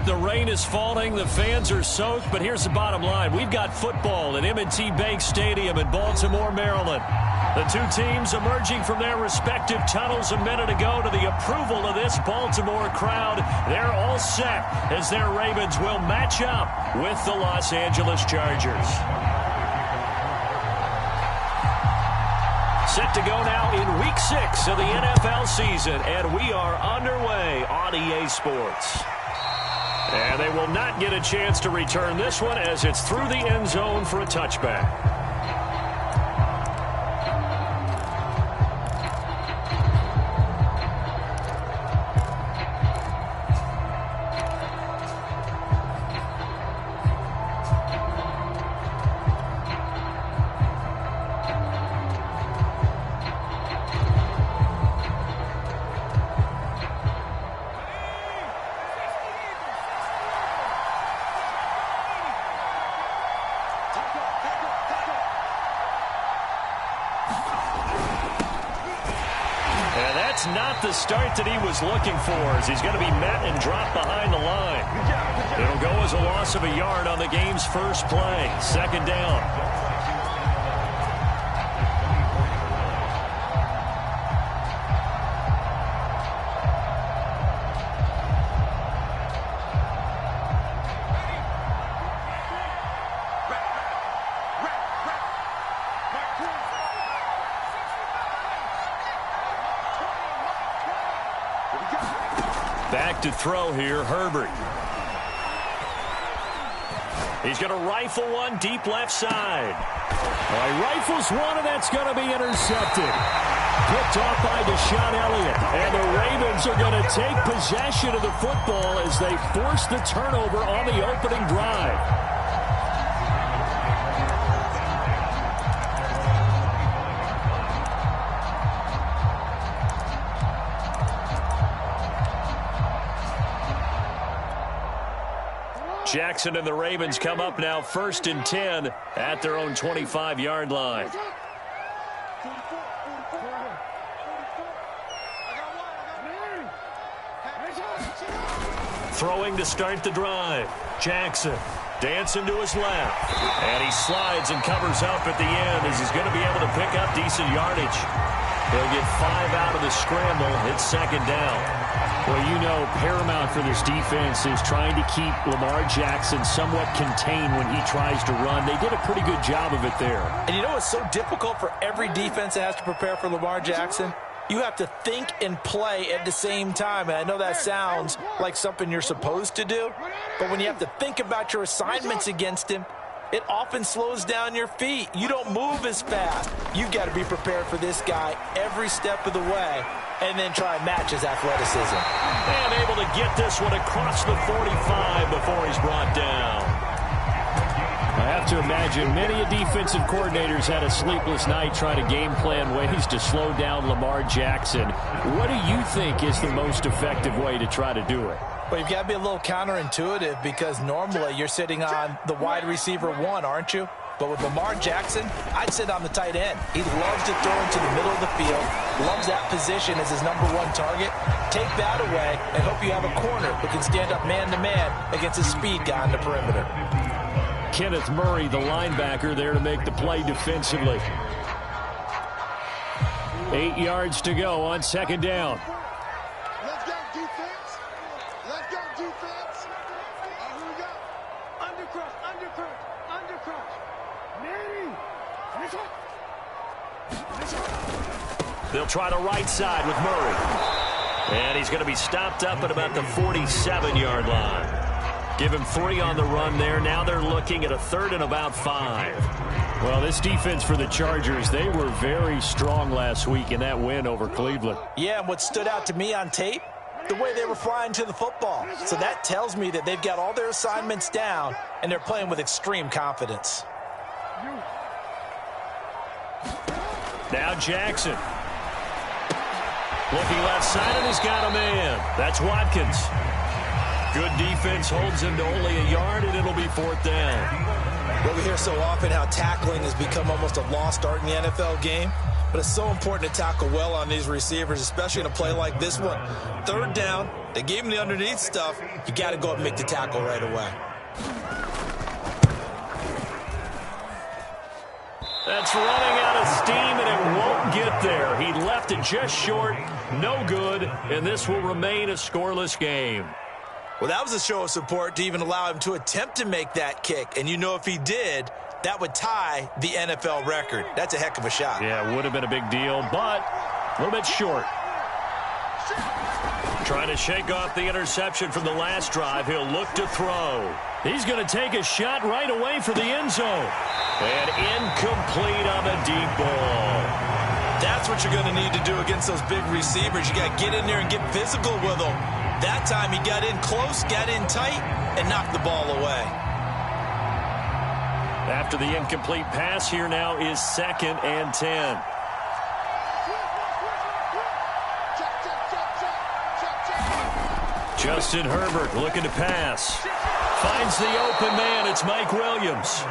The rain is falling, the fans are soaked, but here's the bottom line. We've got football at M&T Bank Stadium in Baltimore, Maryland. The two teams emerging from their respective tunnels a minute ago to the approval of this Baltimore crowd. They're all set as their Ravens will match up with the Los Angeles Chargers. Set to go now in Week 6 of the NFL season, and we are underway on EA Sports. And they will not get a chance to return this one as it's through the end zone for a touchback. Not the start that he was looking for, as he's going to be met and dropped behind the line. It'll go as a loss of a yard on the game's first play. Second down. Back to throw here, Herbert. He's going to rifle one deep left side. He rifles one, and that's going to be intercepted. Picked off by Deshaun Elliott. And the Ravens are going to take possession of the football as they force the turnover on the opening drive. Jackson and the Ravens come up now 1st and 10 at their own 25-yard line. Throwing to start the drive. Jackson dancing to his left. And he slides and covers up at the end as he's going to be able to pick up decent yardage. He'll get 5 out of the scramble. It's second down. Well, you know, paramount for this defense is trying to keep Lamar Jackson somewhat contained when he tries to run. They did a pretty good job of it there. And you know it's so difficult for every defense that has to prepare for Lamar Jackson? You have to think and play at the same time. And I know that sounds like something you're supposed to do, but when you have to think about your assignments against him, it often slows down your feet. You don't move as fast. You've got to be prepared for this guy every step of the way and then try and match his athleticism. And able to get this one across the 45 before he's brought down. I have to imagine many defensive coordinators had a sleepless night trying to game plan ways to slow down Lamar Jackson. What do you think is the most effective way to try to do it? Well, you've got to be a little counterintuitive because normally you're sitting on the wide receiver one, aren't you? But with Lamar Jackson, I'd sit on the tight end. He loves to throw into the middle of the field, loves that position as his #1 target. Take that away and hope you have a corner who can stand up man-to-man against a speed guy on the perimeter. Kenneth Murray, the linebacker, there to make the play defensively. 8 yards to go on second down. Let's go, defense. Let's go, defense. Here we go. Undercrush, undercrush, undercrush. Manny. They'll try the right side with Murray. And he's going to be stopped up at about the 47-yard line. Give him 3 on the run there. Now they're looking at a 3rd and about 5. Well, this defense for the Chargers, they were very strong last week in that win over Cleveland. Yeah, and what stood out to me on tape, the way they were flying to the football. So that tells me that they've got all their assignments down, and they're playing with extreme confidence. Now Jackson. Looking left side, and he's got a man. That's Watkins. Good defense holds him to only a yard, and it'll be 4th down. Well, we hear so often how tackling has become almost a lost art in the NFL game. but it's so important to tackle well on these receivers, especially in a play like this one. Third down, they gave him the underneath stuff. You got to go up and make the tackle right away. That's running out of steam, and it won't get there. He left it just short, no good, and this will remain a scoreless game. Well, that was a show of support to even allow him to attempt to make that kick. And you know if he did, that would tie the NFL record. That's a heck of a shot. Yeah, it would have been a big deal, but a little bit short. Trying to shake off the interception from the last drive. He'll look to throw. He's going to take a shot right away for the end zone. And incomplete on the deep ball. That's what you're going to need to do against those big receivers. You got to get in there and get physical with them. That time he got in close, got in tight, and knocked the ball away. After the incomplete pass, here now is 2nd and 10. Justin Herbert looking to pass. Finds the open man. It's Mike Williams.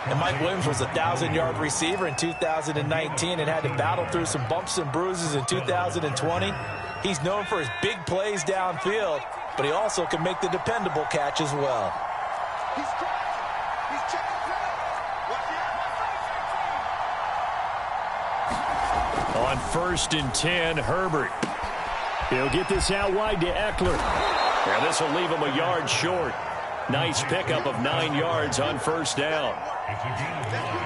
And Mike Williams was a 1,000-yard receiver in 2019 and had to battle through some bumps and bruises in 2020. He's known for his big plays downfield, but he also can make the dependable catch as well. On 1st and 10, Herbert. He'll get this out wide to Eckler. And this will leave him a yard short. Nice pickup of 9 yards on 1st down.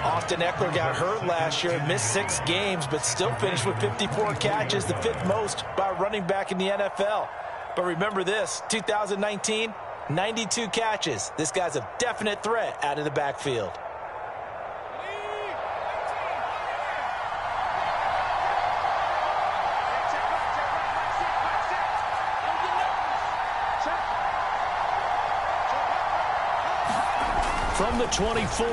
Austin Eckler got hurt last year, missed 6 games, but still finished with 54 catches, the 5th most by a running back in the NFL. But remember this, 2019, 92 catches. This guy's a definite threat out of the backfield. From the 24,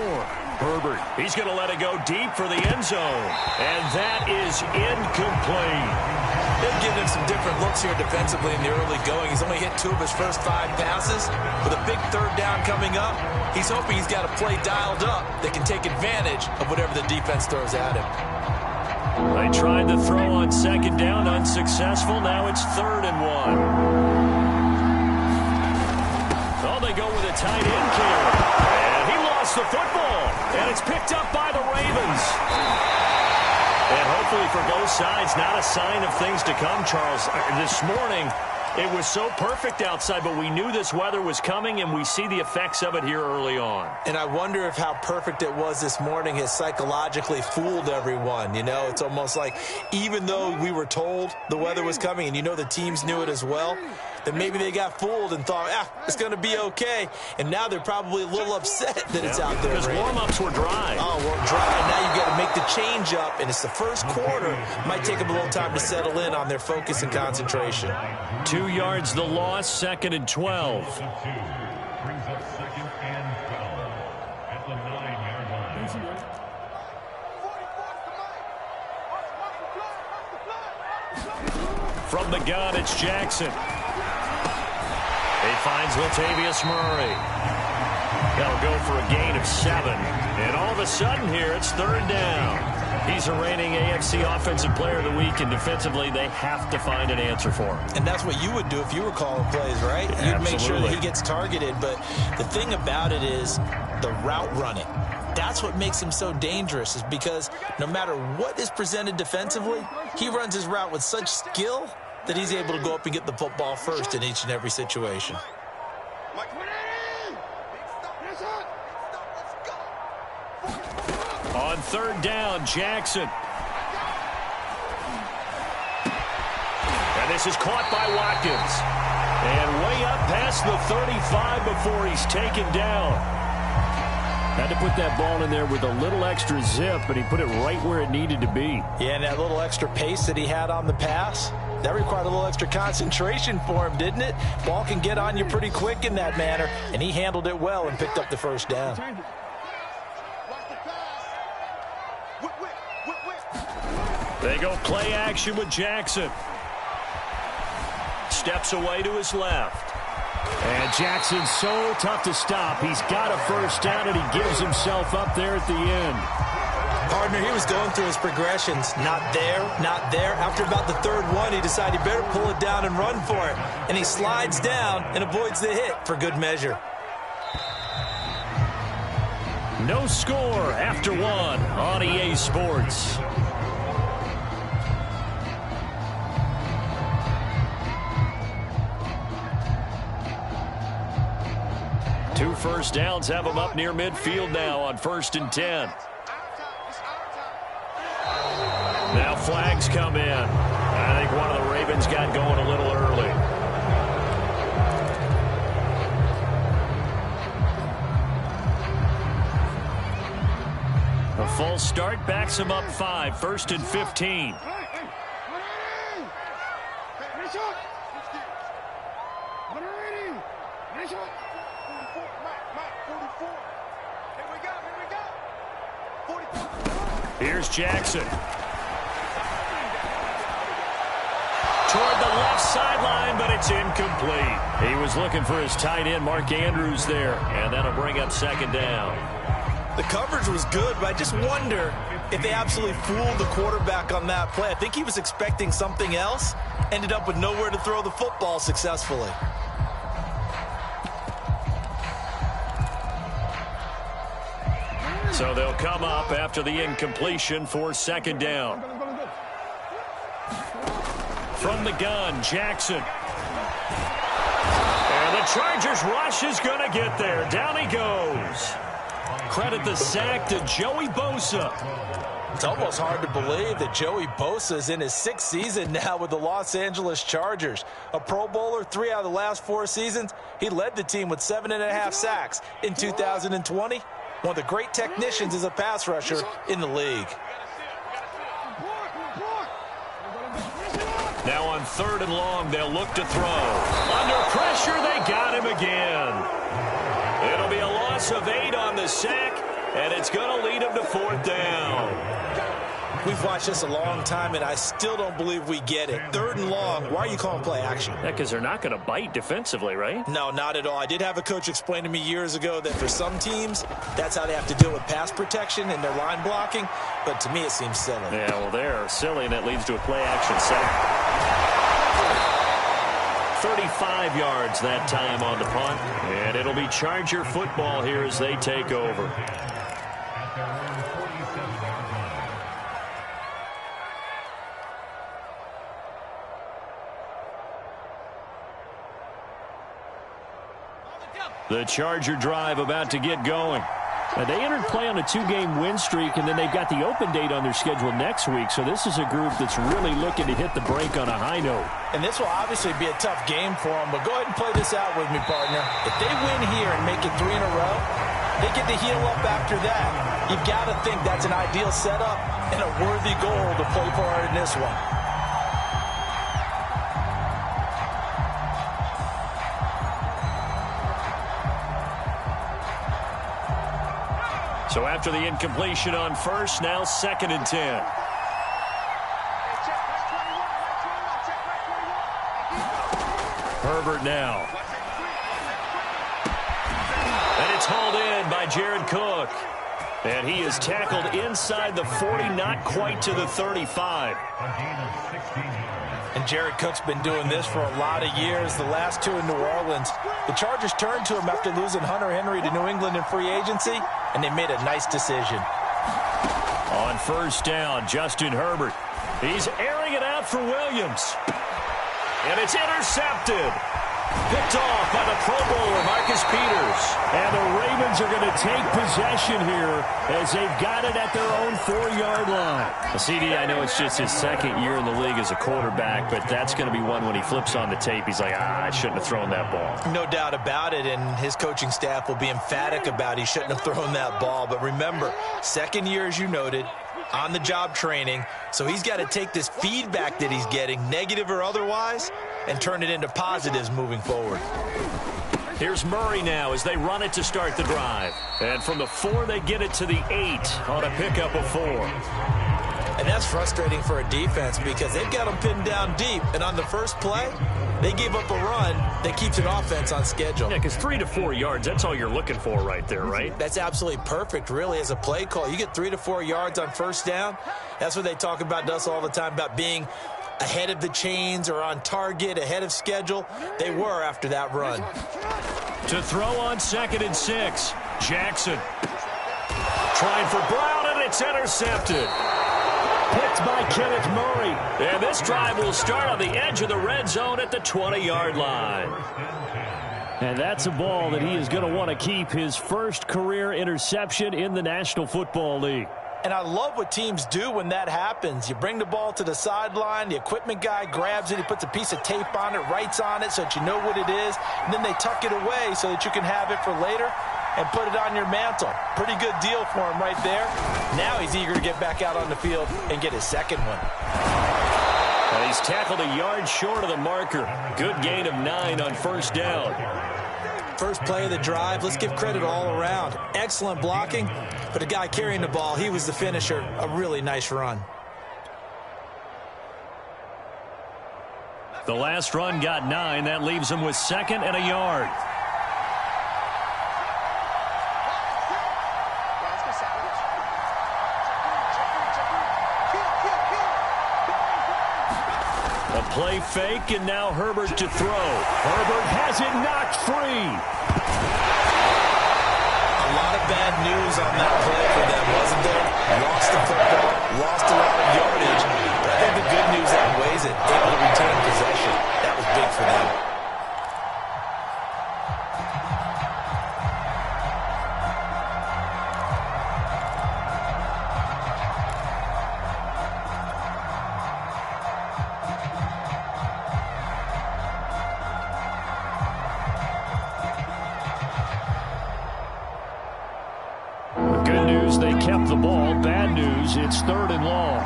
Herbert. He's going to let it go deep for the end zone. And that is incomplete. They've given him some different looks here defensively in the early going. He's only hit 2 of his first 5 passes. With a big 3rd down coming up, he's hoping he's got a play dialed up that can take advantage of whatever the defense throws at him. They tried the throw on 2nd down, unsuccessful. Now it's 3rd and 1. Oh, they go with a tight end carry. The football, and it's picked up by the Ravens. And hopefully for both sides, not a sign of things to come, Charles. This morning, it was so perfect outside, but we knew this weather was coming, and we see the effects of it here early on. And I wonder if how perfect it was this morning has psychologically fooled everyone. You know, it's almost like even though we were told the weather was coming, and you know the teams knew it as well, that maybe they got fooled and thought, it's going to be okay. And now they're probably a little upset that it's out there. Because warm-ups were dry. Oh, well, dry. Now you've got to make the change up, and it's the first quarter. Might take them a little time to settle in on their focus and concentration. 2 yards the loss, 2nd and 12. From the gun, it's Jackson. He finds Latavius Murray. That'll go for a gain of 7. And all of a sudden here, it's 3rd down. He's a reigning AFC Offensive Player of the Week, and defensively, they have to find an answer for him. And that's what you would do if you were calling plays, right? You'd make sure that he gets targeted. But the thing about it is the route running. That's what makes him so dangerous, is because no matter what is presented defensively, he runs his route with such skill that he's able to go up and get the football first in each and every situation. On 3rd down, Jackson. And this is caught by Watkins. And way up past the 35 before he's taken down. Had to put that ball in there with a little extra zip, but he put it right where it needed to be. Yeah, and that little extra pace that he had on the pass, that required a little extra concentration for him, didn't it? Ball can get on you pretty quick in that manner, and he handled it well and picked up the 1st down. They go play action with Jackson. Steps away to his left. And Jackson's so tough to stop. He's got a 1st down, and he gives himself up there at the end. Partner, he was going through his progressions. Not there, not there. After about the third one, he decided he better pull it down and run for it. And he slides down and avoids the hit for good measure. No score after one on EA Sports. Two first downs have them up near midfield now on 1st and 10. Now flags come in. I think one of the Ravens got going a little early. A false start backs him up 5, 1st and 15. Here's Jackson. Toward the left sideline, but it's incomplete. He was looking for his tight end, Mark Andrews, there, and that'll bring up 2nd down. The coverage was good, but I just wonder if they absolutely fooled the quarterback on that play. I think he was expecting something else, ended up with nowhere to throw the football successfully. So they'll come up after the incompletion for 2nd down. From the gun, Jackson. And the Chargers rush is going to get there. Down he goes. Credit the sack to Joey Bosa. It's almost hard to believe that Joey Bosa is in his 6th season now with the Los Angeles Chargers. A Pro Bowler 3 out of the last 4 seasons. He led the team with 7.5 sacks in 2020. One of the great technicians as a pass rusher in the league. Now on 3rd and long, they'll look to throw. Under pressure, they got him again. It'll be a loss of 8 on the sack, and it's going to lead him to 4th down. We've watched this a long time, and I still don't believe we get it. 3rd and long, why are you calling play action? Yeah, because they're not going to bite defensively, right? No, not at all. I did have a coach explain to me years ago that for some teams, that's how they have to deal with pass protection and their line blocking, but to me it seems silly. Yeah, well, they're silly, and that leads to a play action sack. 35 yards that time on the punt, and it'll be Charger football here as they take over. The Charger drive about to get going. They entered play on a 2-game win streak, and then they've got the open date on their schedule next week. So this is a group that's really looking to hit the break on a high note. And this will obviously be a tough game for them, but go ahead and play this out with me, partner. If they win here and make it 3 in a row, they get to heal up after that. You've got to think that's an ideal setup and a worthy goal to play for in this one. So after the incompletion on 1st, now 2nd and 10. Herbert now. And it's hauled in by Jared Cook. And he is tackled inside the 40, not quite to the 35. And Jared Cook's been doing this for a lot of years, the last 2 in New Orleans. The Chargers turned to him after losing Hunter Henry to New England in free agency, and they made a nice decision. On 1st down, Justin Herbert. He's airing it out for Williams. And it's intercepted. Picked off by the Pro Bowler, Marcus Peters. And the Ravens are going to take possession here as they've got it at their own 4-yard line. CD, I know it's just his 2nd year in the league as a quarterback, but that's going to be one when he flips on the tape. He's like, I shouldn't have thrown that ball. No doubt about it, and his coaching staff will be emphatic about he shouldn't have thrown that ball. But remember, 2nd year, as you noted, on-the-job training, so he's got to take this feedback that he's getting, negative or otherwise, and turn it into positives moving forward. Here's Murray now as they run it to start the drive. And from the 4, they get it to the 8 on a pickup of 4. And that's frustrating for a defense because they've got them pinned down deep. And on the first play, they gave up a run that keeps an offense on schedule. Yeah, because 3 to 4 yards, that's all you're looking for right there, right? That's absolutely perfect, really, as a play call. You get 3 to 4 yards on first down. That's what they talk about to us all the time, about being ahead of the chains or on target, ahead of schedule. They were after that run. To throw on 2nd and 6. Jackson. Trying for Brown, and it's intercepted. Picked by Kenneth Murray. And this drive will start on the edge of the red zone at the 20-yard line. And that's a ball that he is going to want to keep, his first career interception in the National Football League. And I love what teams do when that happens. You bring the ball to the sideline, the equipment guy grabs it, he puts a piece of tape on it, writes on it so that you know what it is, and then they tuck it away so that you can have it for later and put it on your mantle. Pretty good deal for him right there. Now he's eager to get back out on the field and get his second one. And he's tackled a yard short of the marker. Good gain of 9 on first down. First play of the drive, let's give credit all around. Excellent blocking, but the guy carrying the ball, he was the finisher. A really nice run. The last run got 9. That leaves him with 2nd and a yard. A play fake, and now Herbert to throw. Herbert has it knocked free. A lot of bad news on that play for them, wasn't there? Lost the football, lost a lot of yardage. But I think the good news outweighs it. Able to retain possession. That was big for them. They kept the ball. Bad news, it's 3rd and long.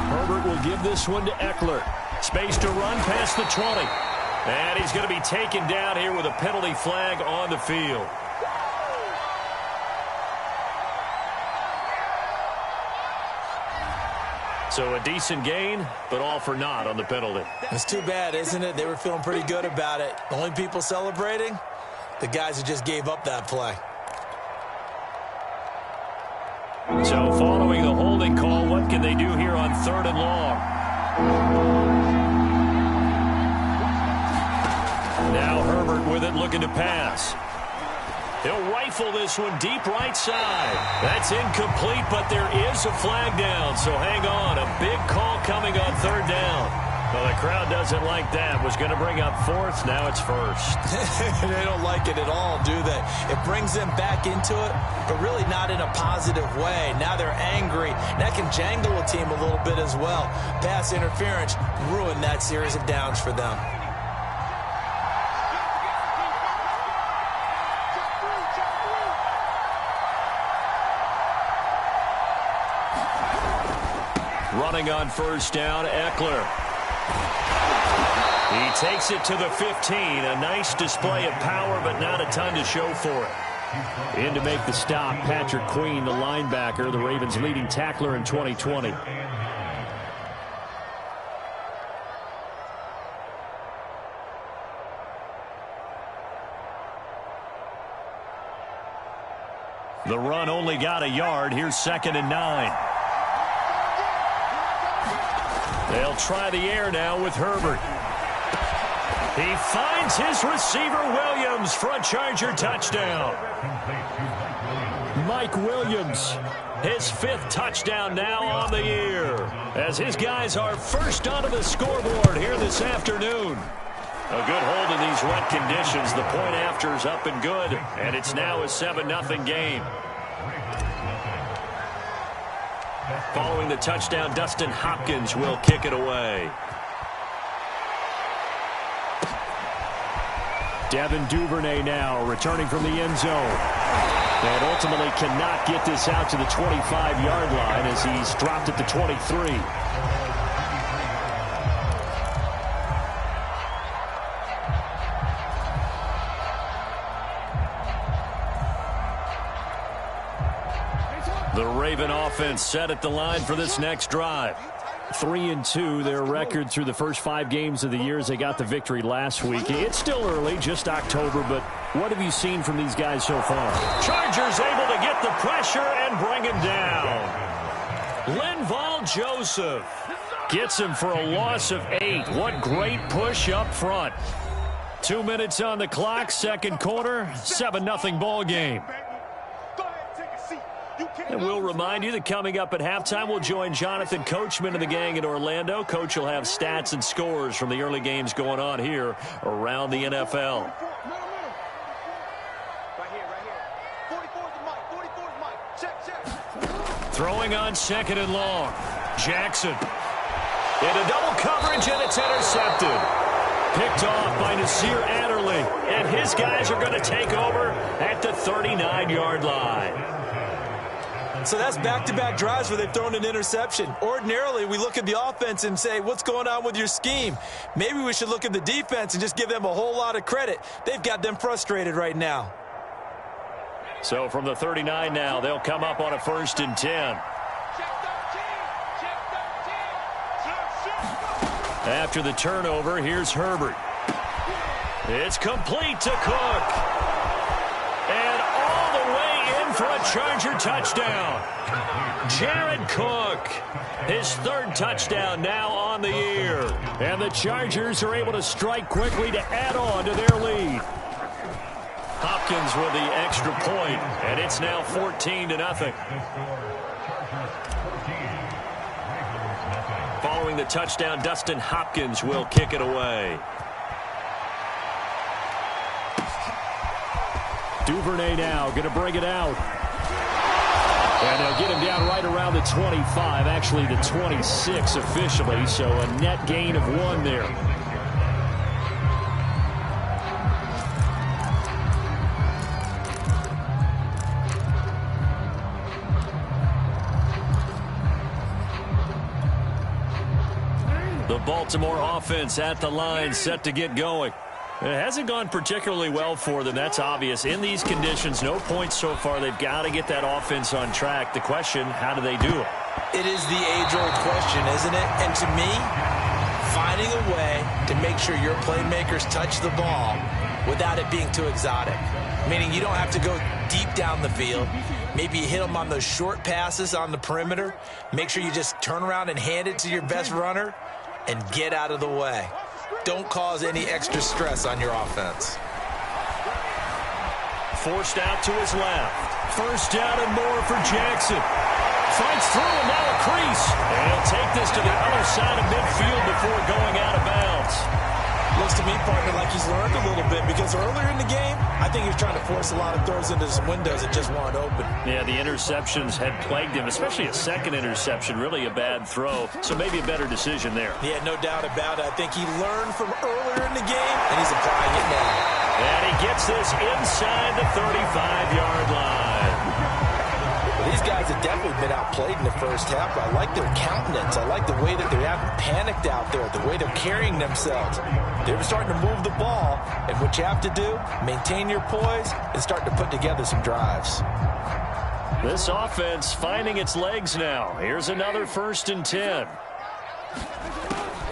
Herbert will give this one to Eckler. Space to run past the 20. And he's going to be taken down here with a penalty flag on the field. So a decent gain, but all for naught on the penalty. It's too bad, isn't it? They were feeling pretty good about it. The only people celebrating, the guys who just gave up that play. So following the holding call, what can they do here on 3rd and long? Now Herbert with it, looking to pass. He'll rifle this one deep right side. That's incomplete, but there is a flag down, so hang on. A big call coming on 3rd down. Well, the crowd doesn't like that. Was going to bring up 4th. Now it's 1st. They don't like it at all, do they? It brings them back into it, but really not in a positive way. Now they're angry. That can jangle a team a little bit as well. Pass interference ruined that series of downs for them. Running on first down, Eckler. He takes it to the 15. A nice display of power, but not a ton to show for it. In to make the stop, Patrick Queen, the linebacker, the Ravens' leading tackler in 2020. The run only got a yard. Here's 2nd and 9. They'll try the air now with Herbert. He finds his receiver, Williams, for a Charger touchdown. Mike Williams, his 5th touchdown now on the year, as his guys are first onto the scoreboard here this afternoon. A good hold in these wet conditions. The point after is up and good, and it's now a 7-0 game. Following the touchdown, Dustin Hopkins will kick it away. Devin Duvernay now returning from the end zone. And ultimately cannot get this out to the 25-yard line as he's dropped at the 23. The Raven offense set at the line for this next drive. 3-2, their record through the first 5 games of the year as they got the victory last week. It's still early, just October, but what have you seen from these guys so far? Chargers able to get the pressure and bring him down. Linval Joseph gets him for a loss of 8. What great push up front. 2 minutes on the clock, second quarter, 7-0 ball game. And we'll remind you that coming up at halftime, we'll join Jonathan Coachman and the gang in Orlando. Coach will have stats and scores from the early games going on here around the NFL. Throwing on second and long. Jackson. Into double coverage, and it's intercepted. Picked off by Nasir Adderley. And his guys are going to take over at the 39-yard line. So that's back-to-back drives where they've thrown an interception. Ordinarily, we look at the offense and say, what's going on with your scheme? Maybe we should look at the defense and just give them a whole lot of credit. They've got them frustrated right now. So from the 39 now, they'll come up on a 1st and 10. After the turnover, here's Herbert. It's complete to Cook. And all the way in for a Charger touchdown. Jared Cook, his 3rd touchdown now on the year. And the Chargers are able to strike quickly to add on to their lead. Hopkins with the extra point, and it's now 14-0. Following the touchdown, Dustin Hopkins will kick it away. Duvernay now going to bring it out. And they'll get him down right around the 25, actually the 26 officially, so a net gain of 1 there. The Baltimore offense at the line, set to get going. It hasn't gone particularly well for them, that's obvious. In these conditions, no points so far. They've got to get that offense on track. The question, how do they do it? It is the age-old question, isn't it? And to me, finding a way to make sure your playmakers touch the ball without it being too exotic. Meaning you don't have to go deep down the field. Maybe you hit them on those short passes on the perimeter. Make sure you just turn around and hand it to your best runner and get out of the way. Don't cause any extra stress on your offense. Forced out to his left. 1st down and more for Jackson. Fights through and now a crease. And he'll take this to the other side of midfield before going out of bounds. Looks to me, partner, like he's learned a little bit because earlier in the game, I think he was trying to force a lot of throws into some windows that just weren't open. Yeah, the interceptions had plagued him, especially a second interception, really a bad throw. So maybe a better decision there. Yeah, no doubt about it. I think he learned from earlier in the game, and he's applying it now. And he gets this inside the 35-yard line. Well, these guys have definitely been outplayed in the first half, but I like their countenance. I like the way that they haven't panicked out there, the way they're carrying themselves. They're starting to move the ball, and what you have to do, maintain your poise and start to put together some drives. This offense finding its legs now. Here's another 1st and 10.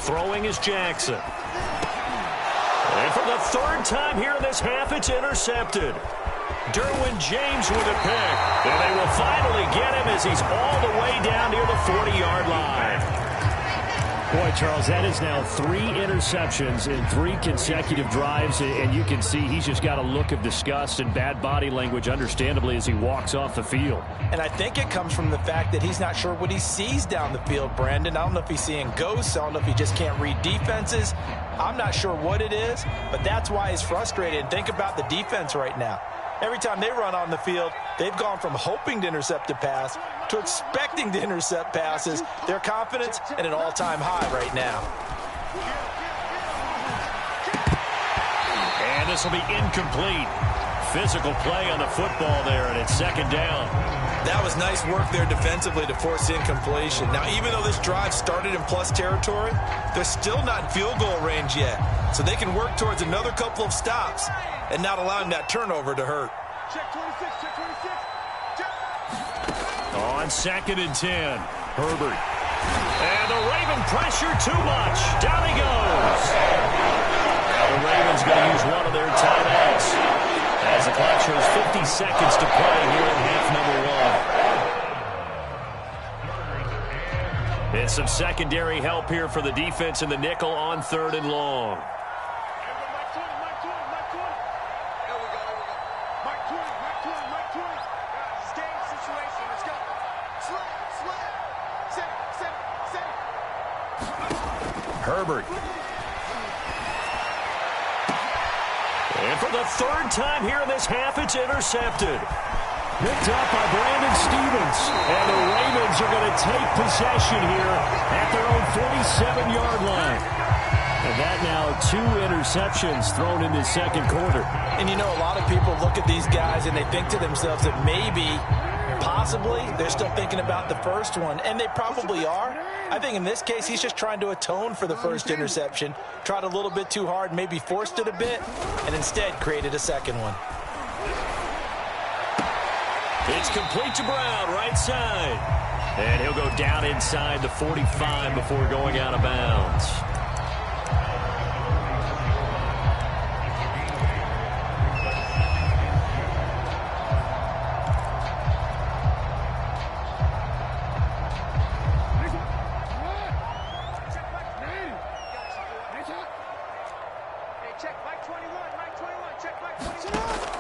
Throwing is Jackson. And for the 3rd time here in this half, it's intercepted. Derwin James with a pick. And they will finally get him as he's all the way down near the 40-yard line. Boy, Charles, that is now 3 interceptions in 3 consecutive drives, and you can see he's just got a look of disgust and bad body language, understandably, as he walks off the field. And I think it comes from the fact that he's not sure what he sees down the field, Brandon. I don't know if he's seeing ghosts. I don't know if he just can't read defenses. I'm not sure what it is, but that's why he's frustrated. And think about the defense right now. Every time they run on the field, they've gone from hoping to intercept a pass to expecting to intercept passes. Their confidence at an all-time high right now. And this will be incomplete. Physical play on the football there, and it's 2nd down. That was nice work there defensively to force incompletion. Now, even though this drive started in plus territory, they're still not in field goal range yet. So they can work towards another couple of stops and not allowing that turnover to hurt. Check 26, check 26. Check. On 2nd and 10, Herbert. And the Raven pressure too much. Down he goes. Now the Ravens going to use one of their timeouts as the clock shows 50 seconds to play here in half number 1. And some secondary help here for the defense in the nickel on 3rd and long. Herbert. And for the 3rd time here in this half, it's intercepted. Picked up by Brandon Stevens. And the Ravens are going to take possession here at their own 47-yard line. And that now 2 interceptions thrown in the 2nd quarter. And you know, a lot of people look at these guys and they think to themselves that maybe, possibly, they're still thinking about the first one. And they probably are. I think in this case, he's just trying to atone for the first interception. Tried a little bit too hard, maybe forced it a bit, and instead created a second one. It's complete to Brown, right side. And he'll go down inside the 45 before going out of bounds.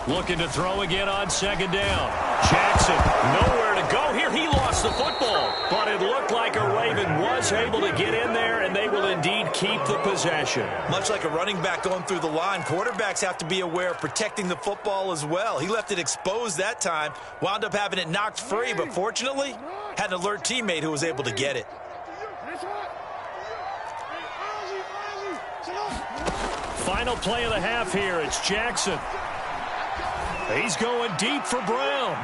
Looking to throw again on 2nd down. Jackson, nowhere to go here. He lost the football, but it looked like a Raven was able to get in there, and they will indeed keep the possession. Much like a running back going through the line, quarterbacks have to be aware of protecting the football as well. He left it exposed that time, wound up having it knocked free, but fortunately, had an alert teammate who was able to get it. Final play of the half here. It's Jackson. He's going deep for Brown.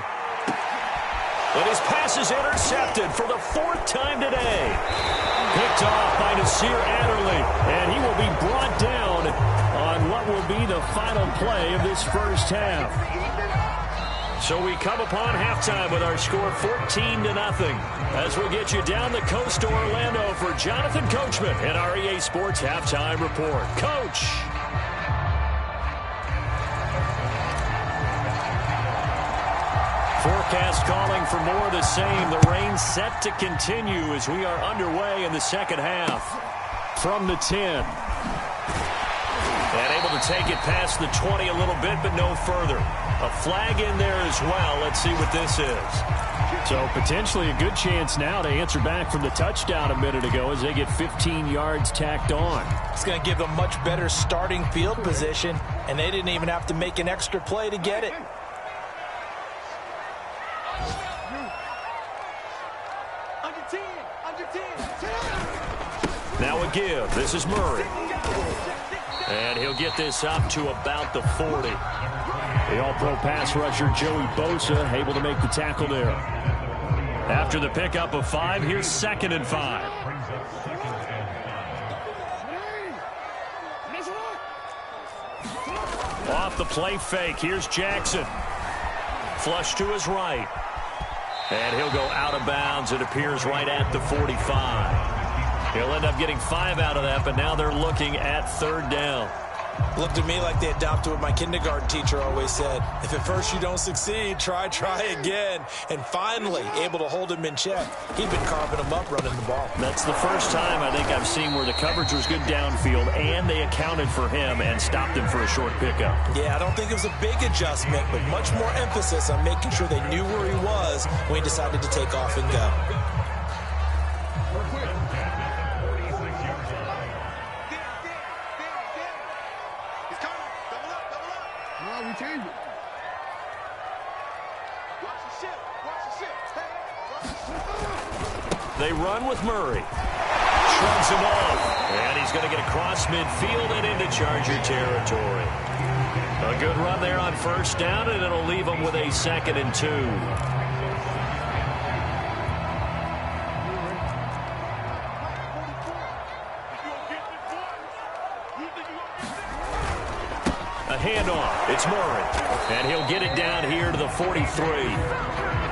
But his pass is intercepted for the 4th time today. Picked off by Nasir Adderley, and he will be brought down on what will be the final play of this first half. So we come upon halftime with our score 14-0 as we'll get you down the coast to Orlando for Jonathan Coachman and our EA Sports Halftime Report. Coach. Forecast calling for more of the same. The rain set to continue as we are underway in the 2nd half. From the 10. And able to take it past the 20 a little bit, but no further. A flag in there as well. Let's see what this is. So potentially a good chance now to answer back from the touchdown a minute ago as they get 15 yards tacked on. It's going to give them much better starting field position, and they didn't even have to make an extra play to get it. Now a give. This is Murray. And he'll get this up to about the 40. The all-pro pass rusher Joey Bosa able to make the tackle there. After the pickup of 5, here's 2nd and 5. Off the play fake, here's Jackson. Flush to his right. And he'll go out of bounds. It appears right at the 45. He'll end up getting 5 out of that, but now they're looking at 3rd down. Looked to me like they adopted what my kindergarten teacher always said. If at first you don't succeed, try again. And finally, able to hold him in check. He'd been carving him up running the ball. That's the first time I think I've seen where the coverage was good downfield, and they accounted for him and stopped him for a short pickup. Yeah, I don't think it was a big adjustment, but much more emphasis on making sure they knew where he was when he decided to take off and go. They run with Murray. Shrugs him off. And he's going to get across midfield and into Charger territory. A good run there on 1st down, and it'll leave them with a 2nd and 2. A handoff. It's Murray. And he'll get it down here to the 43.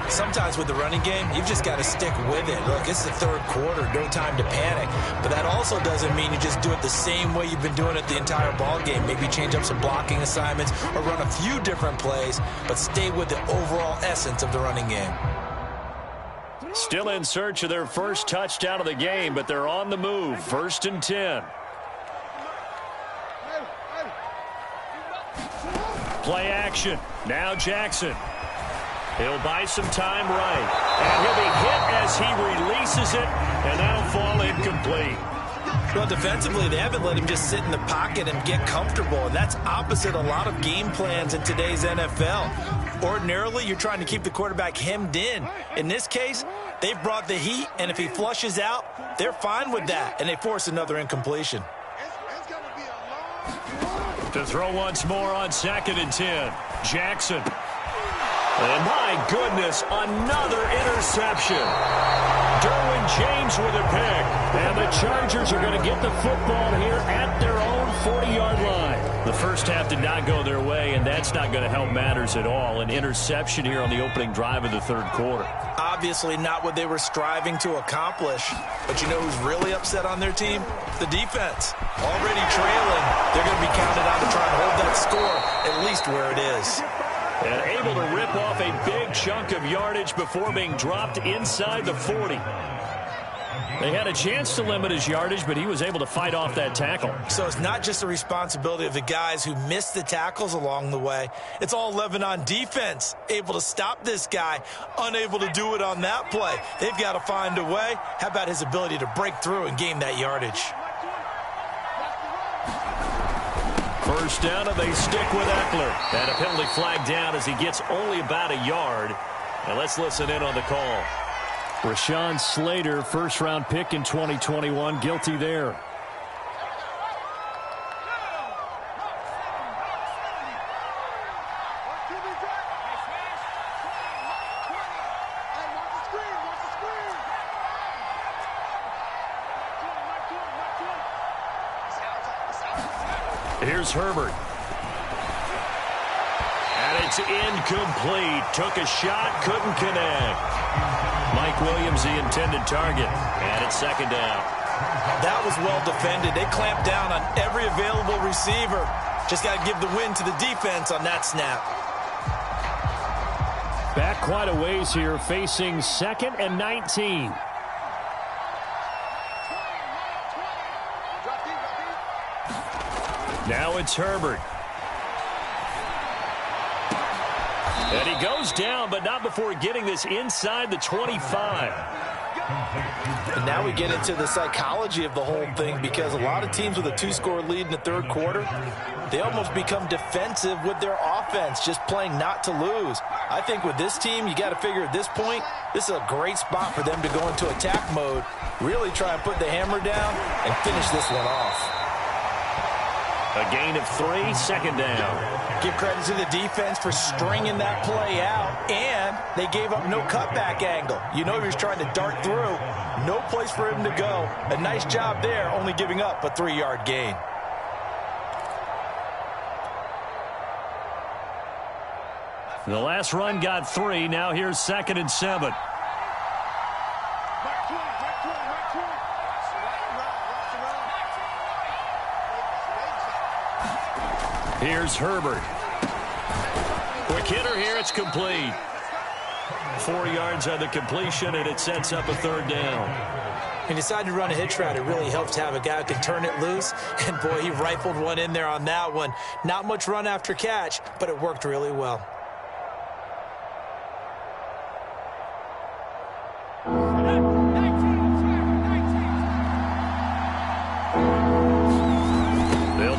Sometimes with the running game, you've just got to stick with it. Look, it's the third quarter, no time to panic. But that also doesn't mean you just do it the same way you've been doing it the entire ball game. Maybe change up some blocking assignments or run a few different plays, but stay with the overall essence of the running game. Still in search of their first touchdown of the game, but they're on the move. 1st and 10. Play action. Now Jackson. He'll buy some time right. And he'll be hit as he releases it, and that'll fall incomplete. Well, defensively, they haven't let him just sit in the pocket and get comfortable, and that's opposite a lot of game plans in today's NFL. Ordinarily, you're trying to keep the quarterback hemmed in. In this case, they've brought the heat, and if he flushes out, they're fine with that, and they force another incompletion. To throw once more on 2nd and 10. Jackson. And my goodness, another interception. Derwin James with a pick. And the Chargers are going to get the football here at their own 40-yard line. The first half did not go their way, and that's not going to help matters at all. An interception here on the opening drive of the third quarter. Obviously not what they were striving to accomplish. But you know who's really upset on their team? The defense. Already trailing. They're going to be counted on to try and hold that score, at least where it is. And able to rip off a big chunk of yardage before being dropped inside the 40. They had a chance to limit his yardage, but he was able to fight off that tackle. So it's not just the responsibility of the guys who missed the tackles along the way. It's all 11 on defense, able to stop this guy, unable to do it on that play. They've got to find a way. How about his ability to break through and gain that yardage? First down, and they stick with Eckler. And a penalty flag down as he gets only about a yard. And let's listen in on the call. Rashawn Slater, first-round pick in 2021, guilty there. Here's Herbert. And it's incomplete. Took a shot, couldn't connect. Mike Williams, the intended target. And it's 2nd down. That was well defended. They clamped down on every available receiver. Just got to give the win to the defense on that snap. Back quite a ways here, facing 2nd and 19. Now it's Herbert. And he goes down, but not before getting this inside the 25. And now we get into the psychology of the whole thing, because a lot of teams with a 2-score lead in the third quarter, they almost become defensive with their offense, just playing not to lose. I think with this team, you got to figure at this point, this is a great spot for them to go into attack mode, really try and put the hammer down and finish this one off. A gain of 3, 2nd down. Give credit to the defense for stringing that play out, and they gave up no cutback angle. You know he was trying to dart through. No place for him to go. A nice job there, only giving up a 3-yard gain. The last run got 3. Now here's 2nd and 7. Here's Herbert. Quick hitter here. It's complete. 4 yards on the completion, and it sets up a 3rd down. He decided to run a hitch route. It really helps to have a guy who can turn it loose. And, boy, he rifled one in there on that one. Not much run after catch, but it worked really well.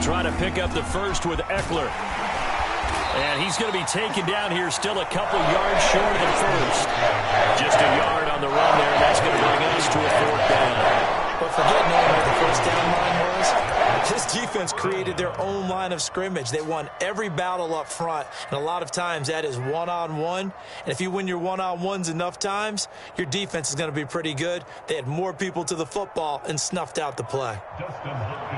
Try to pick up the first with Eckler. And he's going to be taken down here, still a couple yards short of the first. Just a yard on the run there, and that's going to bring us to a 4th down. But forget knowing where the first down line was. This defense created their own line of scrimmage. They won every battle up front, and a lot of times that is one-on-one. And if you win your one-on-ones enough times, your defense is going to be pretty good. They had more people to the football and snuffed out the play.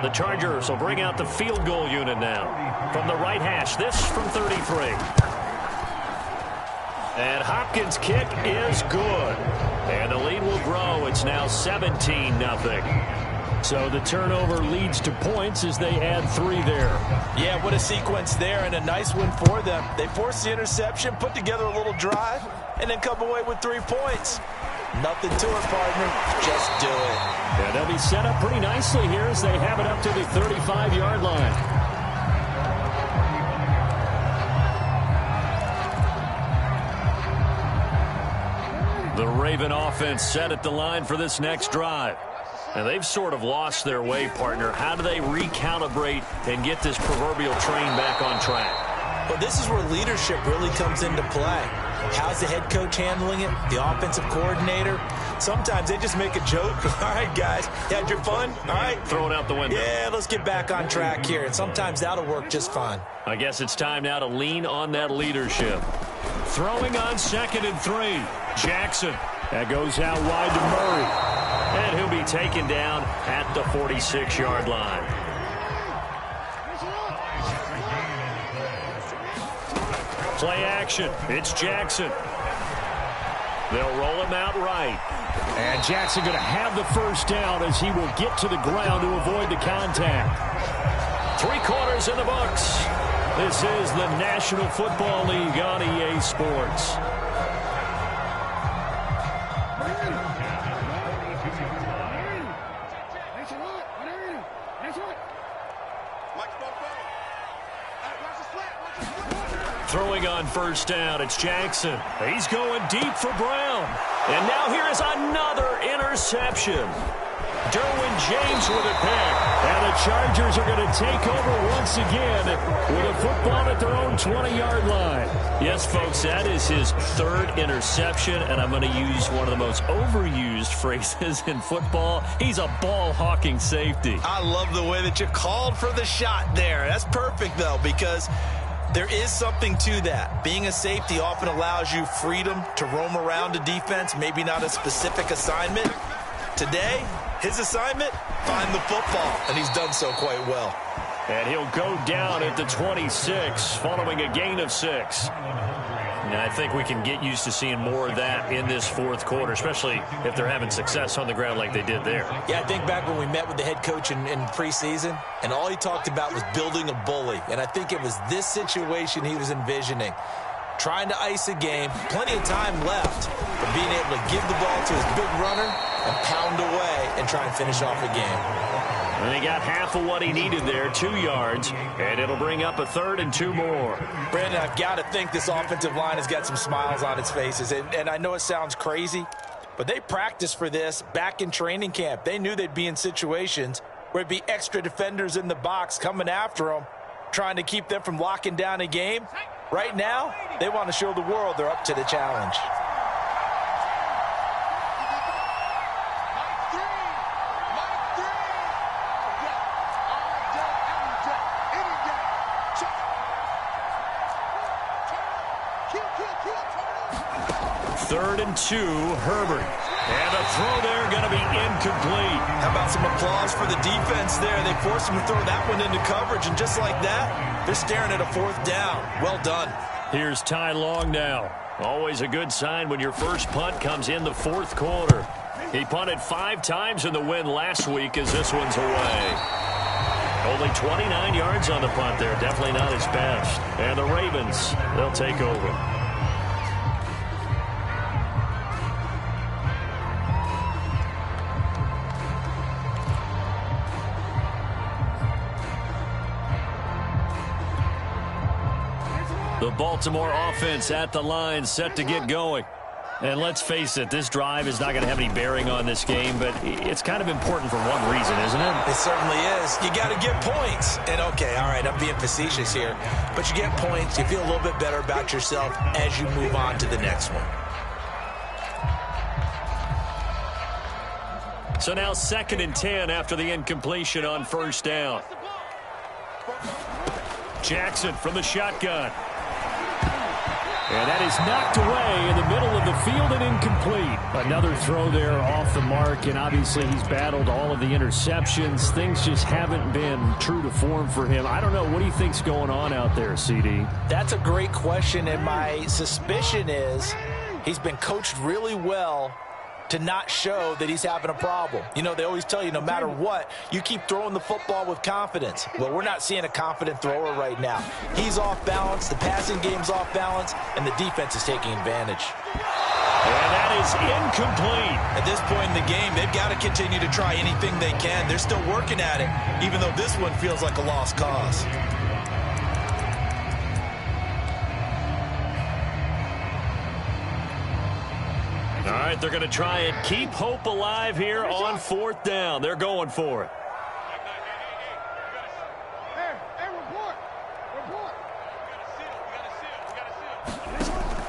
The Chargers will bring out the field goal unit now. From the right hash, this from 33. And Hopkins' kick is good. And the lead will grow. It's now 17-0. So the turnover leads to points as they add 3 there. Yeah, what a sequence there, and a nice win for them. They forced the interception, put together a little drive, and then come away with 3 points. Nothing to it, partner. Just do it. And they'll be set up pretty nicely here as they have it up to the 35-yard line. The Raven offense set at the line for this next drive. And they've sort of lost their way, partner. How do they recalibrate and get this proverbial train back on track? Well, this is where leadership really comes into play. How's the head coach handling it? The offensive coordinator? Sometimes they just make a joke. All right, guys, you had your fun? All right. Throw it out the window. Yeah, let's get back on track here. And sometimes that'll work just fine. I guess it's time now to lean on that leadership. Throwing on 2nd and 3. Jackson. That goes out wide to Murray. And he'll be taken down at the 46-yard line. Play action. It's Jackson. They'll roll him out right. And Jackson going to have the first down as he will get to the ground to avoid the contact. 3 quarters in the books. This is the National Football League on EA Sports. Throwing on first down, it's Jackson. He's going deep for Brown. And now here is another interception. Derwin James with a pick. And the Chargers are going to take over once again with a football at their own 20-yard line. Yes, folks, that is his 3rd interception, and I'm going to use one of the most overused phrases in football. He's a ball-hawking safety. I love the way that you called for the shot there. That's perfect, though, because there is something to that. Being a safety often allows you freedom to roam around a defense, maybe not a specific assignment. Today, his assignment, find the football, and he's done so quite well. And he'll go down at the 26 following a gain of 6. And I think we can get used to seeing more of that in this 4th quarter, especially if they're having success on the ground like they did there. Yeah, I think back when we met with the head coach in preseason, and all he talked about was building a bully. And I think it was this situation he was envisioning. Trying to ice a game, plenty of time left, but being able to give the ball to his big runner and pound away and try and finish off a game. And he got half of what he needed there, 2 yards, and it'll bring up a 3rd and 2 more. Brandon, I've got to think this offensive line has got some smiles on its faces, and I know it sounds crazy, but they practiced for this back in training camp. They knew they'd be in situations where it'd be extra defenders in the box coming after them, trying to keep them from locking down a game. Right now, they want to show the world they're up to the challenge. Third and 2, Herbert. And a throw there going to be incomplete. How about some applause for the defense there? They forced him to throw that one into coverage, and just like that, they're staring at a 4th down. Well done. Here's Ty Long now. Always a good sign when your first punt comes in the 4th quarter. He punted 5 times in the win last week as this one's away. Only 29 yards on the punt there. Definitely not his best. And the Ravens, they'll take over. The Baltimore offense at the line, set to get going. And let's face it, this drive is not going to have any bearing on this game, but it's kind of important for one reason, isn't it? It certainly is. You got to get points. And, okay, all right, I'm being facetious here. But you get points, you feel a little bit better about yourself as you move on to the next one. So now 2nd and 10 after the incompletion on first down. And that is knocked away in the middle of the field and incomplete. Another throw there off the mark, and obviously he's battled all of the interceptions. Things just haven't been true to form for him. I don't know. What do you think's going on out there, CD? That's a great question, and my suspicion is he's been coached really well to not show that he's having a problem. You know, they always tell you no matter what, you keep throwing the football with confidence. Well, we're not seeing a confident thrower right now. He's off balance, the passing game's off balance, and the defense is taking advantage. And that is incomplete. At this point in the game, they've got to continue to try anything they can. They're still working at it, even though this one feels like a lost cause. All right, they're going to try and keep hope alive here on 4th down. They're going for it.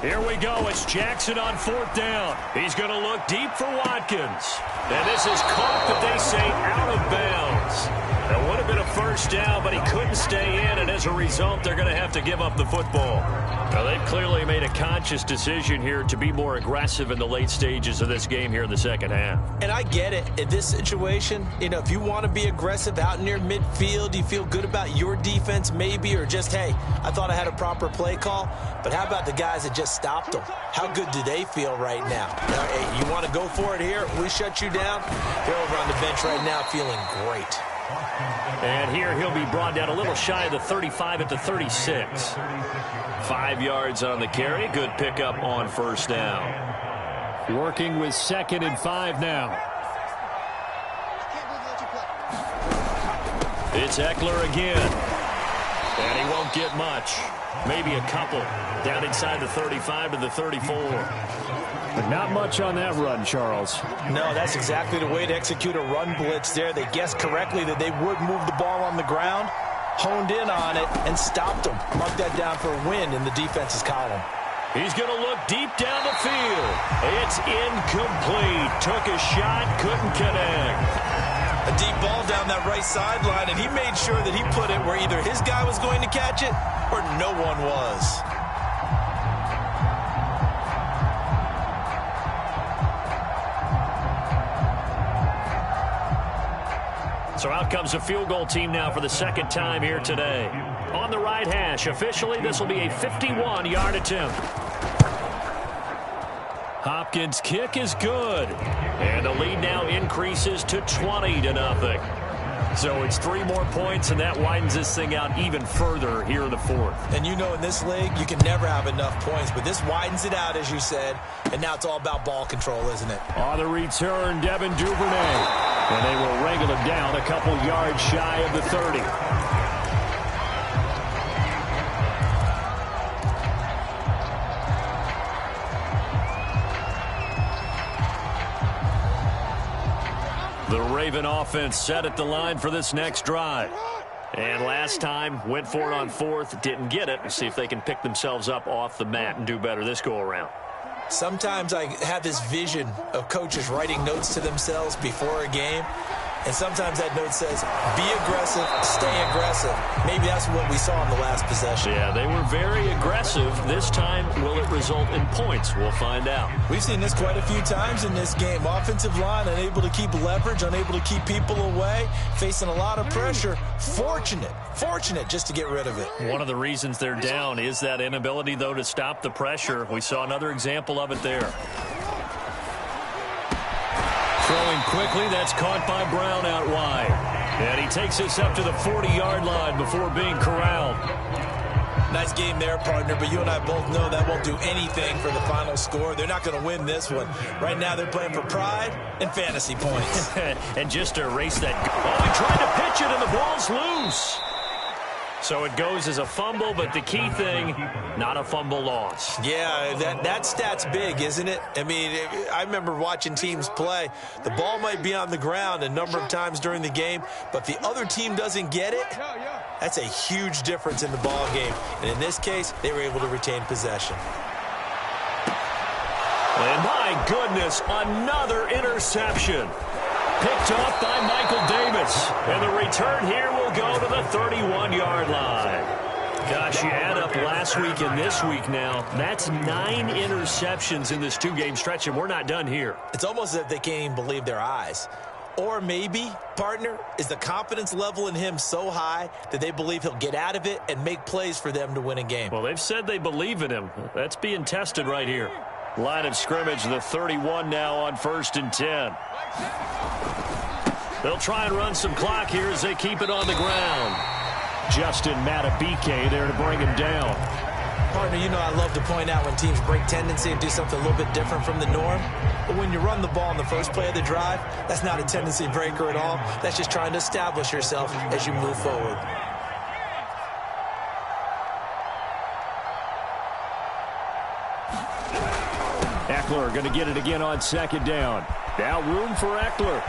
Here we go. It's Jackson on 4th down. He's going to look deep for Watkins. And this is caught, but they say out of bounds. That would have been a first down, but he couldn't stay in, and as a result, they're going to have to give up the football. Now, they've clearly made a conscious decision here to be more aggressive in the late stages of this game here in the second half. And I get it. In this situation, you know, if you want to be aggressive out near midfield, you feel good about your defense maybe, or just, hey, I thought I had a proper play call. But how about the guys that just stopped them? How good do they feel right now? Hey, you want to go for it here? We shut you down? They're over on the bench right now feeling great. And here he'll be brought down a little shy of the 35 at the 36. 5 yards on the carry. Good pickup on first down. Working with 2nd and 5 now. It's Eckler again. And he won't get much. Maybe a couple. Down inside the 35 to the 34. But not much on that run, Charles. No, that's exactly the way to execute a run blitz there. They guessed correctly that they would move the ball on the ground, honed in on it, and stopped them. Mark that down for a win in the defense's column. He's going to look deep down the field. It's incomplete. Took a shot, couldn't connect. A deep ball down that right sideline, and he made sure that he put it where either his guy was going to catch it or no one was. So out comes a field goal team now for the second time here today. On the right hash, officially this will be a 51-yard attempt. Hopkins' kick is good. And the lead now increases to 20-0. So it's 3 more points, and that widens this thing out even further here in the 4th. And you know in this league, you can never have enough points, but this widens it out, as you said, and now it's all about ball control, isn't it? On the return, Devin Duvernay. And they will wrangle him down a couple yards shy of the 30. The Raven offense set at the line for this next drive. And last time, went for it on 4th, didn't get it. Let's see if they can pick themselves up off the mat and do better this go-around. Sometimes I have this vision of coaches writing notes to themselves before a game, and sometimes that note says, be aggressive, stay aggressive. Maybe that's what we saw in the last possession. Yeah, they were very aggressive. This time, will it result in points? We'll find out. We've seen this quite a few times in this game. Offensive line unable to keep leverage, unable to keep people away, facing a lot of pressure. Fortunate just to get rid of it. One of the reasons they're down is that inability, though, to stop the pressure. We saw another example of it there. Throwing quickly, that's caught by Brown out wide. And he takes this up to the 40-yard line before being corralled. Nice game there, partner, but you and I both know that won't do anything for the final score. They're not going to win this one. Right now, they're playing for pride and fantasy points. And just to erase that. Oh, he tried to pitch it, and the ball's loose. So it goes as a fumble, but the key thing, not a fumble loss. Yeah, that stat's big, isn't it? I mean, I remember watching teams play. The ball might be on the ground a number of times during the game, but if the other team doesn't get it, that's a huge difference in the ball game. And in this case, they were able to retain possession. And my goodness, another interception. Picked off by Michael Davis. And the return here will go to the 31-yard line. Gosh, you add up last week and this week now. That's 9 interceptions in this 2-game stretch, and we're not done here. It's almost as if they can't even believe their eyes. Or maybe, partner, is the confidence level in him so high that they believe he'll get out of it and make plays for them to win a game. Well, they've said they believe in him. That's being tested right here. Line of scrimmage, the 31 now on 1st and 10. They'll try and run some clock here as they keep it on the ground. Justin Matabike there to bring him down. Partner, you know I love to point out when teams break tendency and do something a little bit different from the norm. But when you run the ball in the first play of the drive, that's not a tendency breaker at all. That's just trying to establish yourself as you move forward. Eckler going to get it again on 2nd down. Now room for Eckler.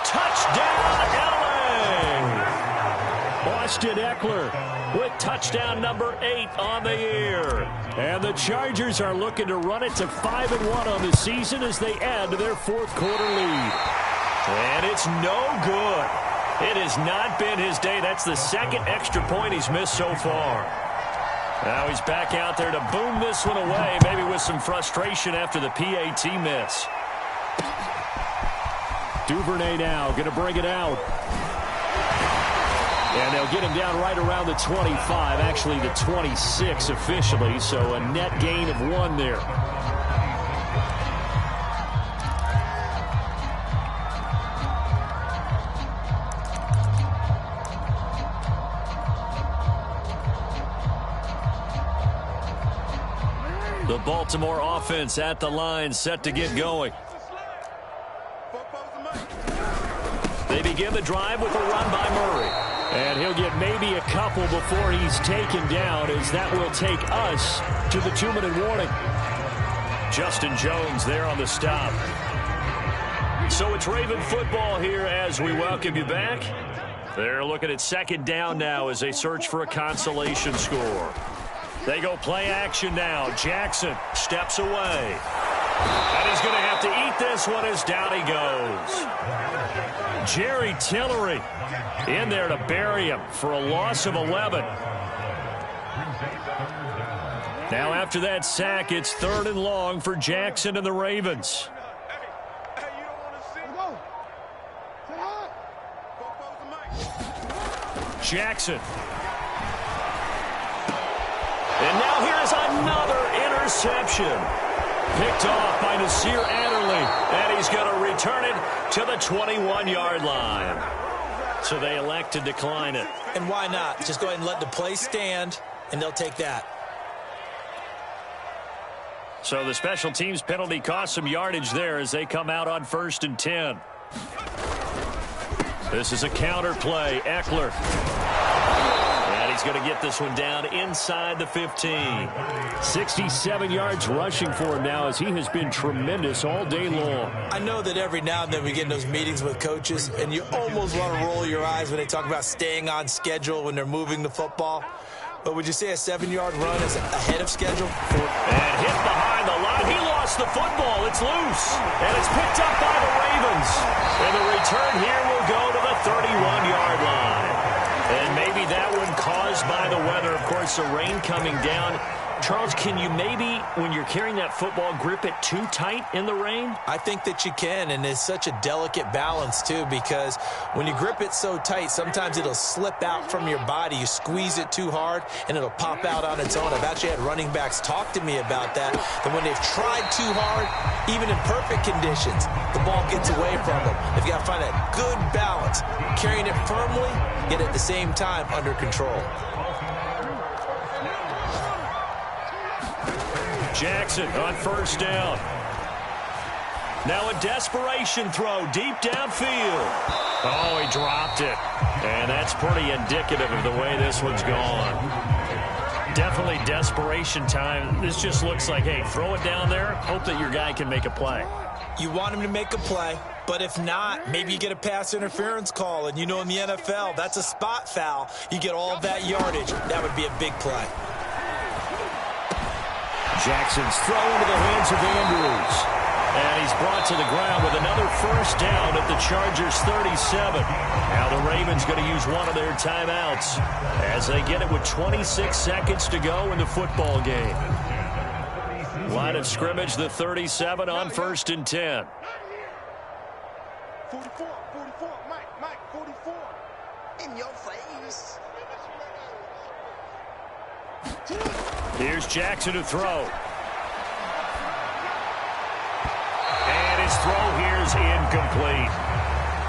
Touchdown, LA! Austin Eckler with touchdown number 8 on the year. And the Chargers are looking to run it to 5-1 on the season as they add to their 4th quarter lead. And it's no good. It has not been his day. That's the 2nd extra point he's missed so far. Now he's back out there to boom this one away, maybe with some frustration after the PAT miss. Duvernay now going to bring it out. And they'll get him down right around the 25, actually the 26 officially, so a net gain of 1 there. The Baltimore offense at the line, set to get going. They begin the drive with a run by Murray. And he'll get maybe a couple before he's taken down, as that will take us to the 2-minute warning. Justin Jones there on the stop. So it's Raven football here as we welcome you back. They're looking at 2nd down now as they search for a consolation score. They go play action now. Jackson steps away. And he's going to have to eat this one as down he goes. Jerry Tillery in there to bury him for a loss of 11. Now after that sack, it's 3rd and long for Jackson and the Ravens. Jackson. And now here's another interception. Picked off by Nasir Adderley. And he's going to return it to the 21-yard line. So they elect to decline it. And why not? Just go ahead and let the play stand, and they'll take that. So the special teams penalty cost some yardage there as they come out on 1st and 10. This is a counter play. Eckler. And he's going to get this one down inside the 15. 67 yards rushing for him now, as he has been tremendous all day long. I know that every now and then we get in those meetings with coaches, and you almost want to roll your eyes when they talk about staying on schedule when they're moving the football. But would you say a 7-yard run is ahead of schedule? And hit behind the line. He lost the football. It's loose. And it's picked up by the Ravens. And the return here will go to the 31-yard line. And maybe that one caused by the weather. Of course, the rain coming down. Charles, can you maybe, when you're carrying that football, grip it too tight in the rain? I think that you can, and it's such a delicate balance, too, because when you grip it so tight, sometimes it'll slip out from your body. You squeeze it too hard, and it'll pop out on its own. I've actually had running backs talk to me about that when they've tried too hard, even in perfect conditions, the ball gets away from them. They've got to find that good balance, carrying it firmly, yet at the same time under control. Jackson on 1st down. Now a desperation throw deep downfield. Oh, he dropped it. And that's pretty indicative of the way this one's gone. Definitely desperation time. This just looks like, hey, throw it down there, hope that your guy can make a play. You want him to make a play, but if not, maybe you get a pass interference call. And you know in the NFL, that's a spot foul. You get all of that yardage. That would be a big play. Jackson's throw into the hands of Andrews. And he's brought to the ground with another first down at the Chargers' 37. Now the Ravens going to use one of their timeouts as they get it with 26 seconds to go in the football game. Line of scrimmage, the 37 on 1st and 10. 44, Mike, 44. In your face. Here's Jackson to throw. And his throw here is incomplete.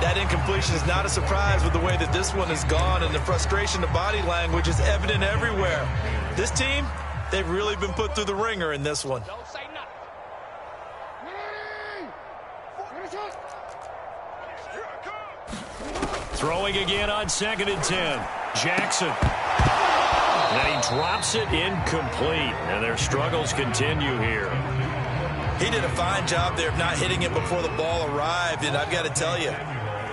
That incompletion is not a surprise with the way that this one has gone, and the frustration of body language is evident everywhere. This team, they've really been put through the ringer in this one. Don't say nothing. Throwing again on 2nd and 10. Jackson. Then he drops it incomplete. And their struggles continue here. He did a fine job there of not hitting it before the ball arrived, and I've got to tell you,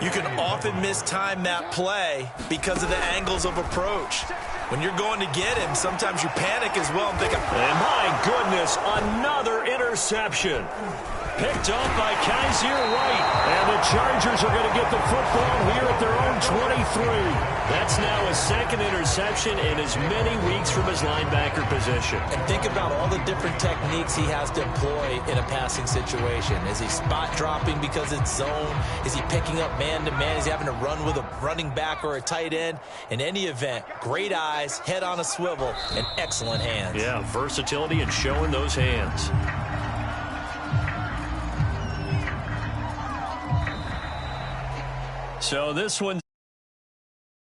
you can often mistime that play because of the angles of approach. When you're going to get him, sometimes you panic as well and think, and my goodness, another interception. Picked up by Kaiser White. And the Chargers are going to get the football here at their own 23. That's now his 2nd interception in as many weeks from his linebacker position. And think about all the different techniques he has to employ in a passing situation. Is he spot dropping because it's zone? Is he picking up man-to-man? Is he having to run with a running back or a tight end? In any event, great eyes, head on a swivel, and excellent hands. Yeah, versatility and showing those hands. So this one